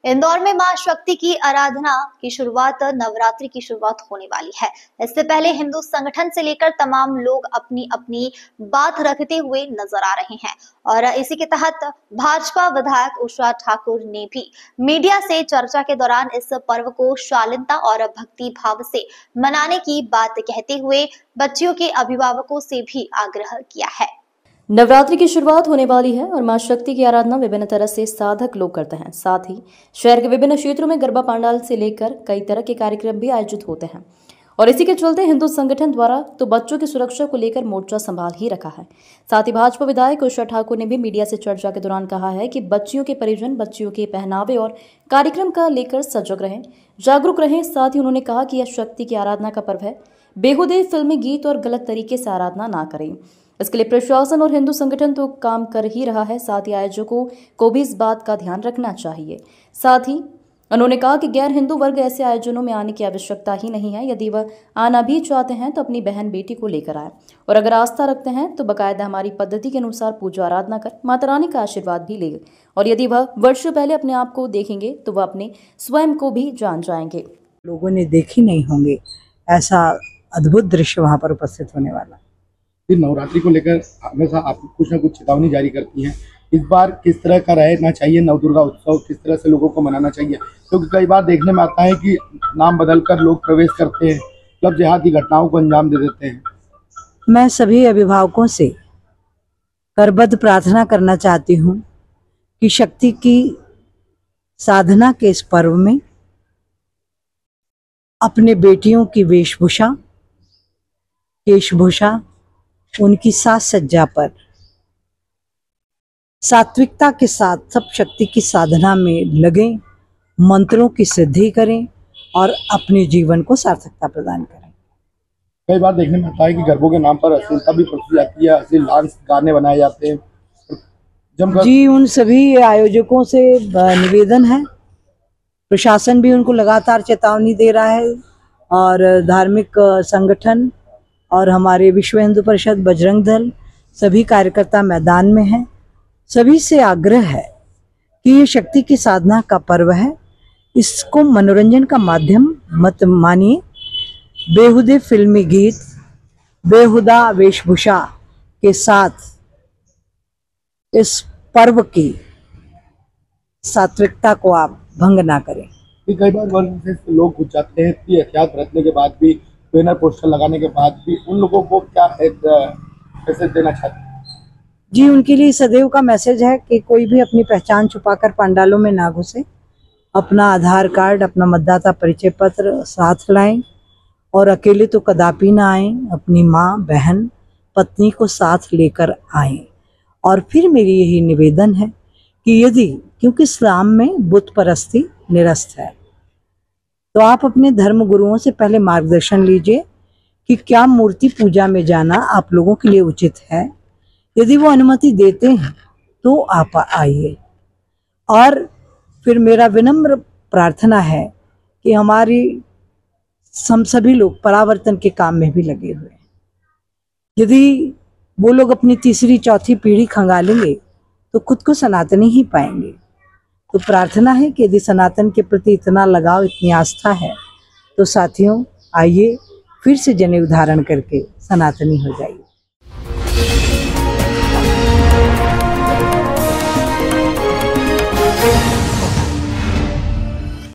इंदौर में मां शक्ति की आराधना की शुरुआत नवरात्रि की शुरुआत होने वाली है। इससे पहले हिंदू संगठन से लेकर तमाम लोग अपनी अपनी बात रखते हुए नजर आ रहे हैं और इसी के तहत भाजपा विधायक उषा ठाकुर ने भी मीडिया से चर्चा के दौरान इस पर्व को शालीनता और भक्ति भाव से मनाने की बात कहते हुए बच्चियों के अभिभावकों से भी आग्रह किया है। नवरात्रि की शुरुआत होने वाली है और मां शक्ति की आराधना विभिन्न तरह से साधक लोग करते हैं। साथ ही शहर के विभिन्न क्षेत्रों में गरबा पंडाल से लेकर कई तरह के कार्यक्रम भी आयोजित होते हैं और इसी के चलते हिंदू संगठन द्वारा तो बच्चों की सुरक्षा को लेकर मोर्चा संभाल ही रखा है। साथ ही भाजपा विधायक उषा ठाकुर ने भी मीडिया से चर्चा के दौरान कहा है कि बच्चियों के परिजन बच्चियों के पहनावे और कार्यक्रम का लेकर सजग रहें, जागरूक रहें। साथ ही उन्होंने कहा कि यह शक्ति की आराधना का पर्व है, बेहुदे फिल्मी गीत और गलत तरीके से आराधना ना करें। इसके लिए प्रशासन और हिंदू संगठन तो काम कर ही रहा है, साथ ही आयोजकों को भी इस बात का ध्यान रखना चाहिए। साथ ही उन्होंने कहा कि गैर हिंदू वर्ग ऐसे आयोजनों में आने की आवश्यकता ही नहीं है। यदि वह आना भी चाहते हैं तो अपनी बहन बेटी को लेकर आए और अगर आस्था रखते हैं तो बाकायदा हमारी पद्धति के अनुसार पूजा आराधना कर माता रानी का आशीर्वाद भी लेंगे और यदि वह वर्षों पहले अपने आप को देखेंगे तो वह अपने स्वयं को भी जान जाएंगे। लोगों ने देखे नहीं होंगे ऐसा अद्भुत दृश्य वहाँ पर उपस्थित होने वाला। नवरात्रि को लेकर हमेशा आप कुछ न कुछ चेतावनी जारी करती हैं। इस बार किस तरह का रहना चाहिए नवदुर्गा उत्सव, किस तरह से लोगों को मनाना चाहिए? क्योंकि कई बार देखने में आता है कि नाम बदलकर लोग प्रवेश करते हैं, क्लब जिहादी घटनाओं को अंजाम दे देते हैं। मैं सभी अभिभावकों से करबद्ध प्रार्थना करना चाहती हूँ कि शक्ति की साधना के इस पर्व में अपने बेटियों की वेशभूषा, केशभूषा, उनकी साज सज्जा पर सात्विकता के साथ सब शक्ति की साधना में लगें, मंत्रों की सिद्धि करें और अपने जीवन को सार्थकता प्रदान करें। कई बार देखने में आता है कि गरबों के नाम पर अश्लीलता भी परोसी जाती है, अश्लील डांस गाने बनाए जाते हैं। जी, उन सभी आयोजकों से निवेदन है, प्रशासन भी उनको लगातार चेतावनी दे रहा है और धार्मिक संगठन और हमारे विश्व हिंदू परिषद, बजरंग दल, सभी कार्यकर्ता मैदान में हैं। सभी से आग्रह है कि ये शक्ति की साधना का पर्व है, इसको मनोरंजन का माध्यम मत मानिए। बेहुदे फिल्मी गीत, बेहुदा वेशभूषा के साथ इस पर्व की सात्विकता को आप भंग ना करें। कई बार वर्ग से लोग घुस जाते हैं, इतनी एहतियात बरतने के बाद भी, बैनर पोस्टर लगाने के बाद भी, उन लोगों को क्या मैसेज देना चाहते हैं? जी, उनके लिए सदैव का मैसेज है कि कोई भी अपनी पहचान छुपाकर पंडालों में ना घुसे, अपना आधार कार्ड, अपना मतदाता परिचय पत्र साथ लाएं और अकेले तो कदापि ना आएं, अपनी माँ, बहन, पत्नी को साथ लेकर आएं। और फिर मेरी यही निवेदन है कि यदि, क्योंकि इस्लाम में बुत परस्ती निरस्त है, तो आप अपने धर्म गुरुओं से पहले मार्गदर्शन लीजिए कि क्या मूर्ति पूजा में जाना आप लोगों के लिए उचित है। यदि वो अनुमति देते हैं तो आप आइए। और फिर मेरा विनम्र प्रार्थना है कि हम सभी लोग परावर्तन के काम में भी लगे हुए हैं। यदि वो लोग अपनी तीसरी चौथी पीढ़ी खंगालेंगे तो खुद को सनातनी ही पाएंगे। तो प्रार्थना है कि यदि सनातन के प्रति इतना लगाव, इतनी आस्था है तो साथियों आइए, फिर से जनेऊ धारण करके सनातनी हो जाइए।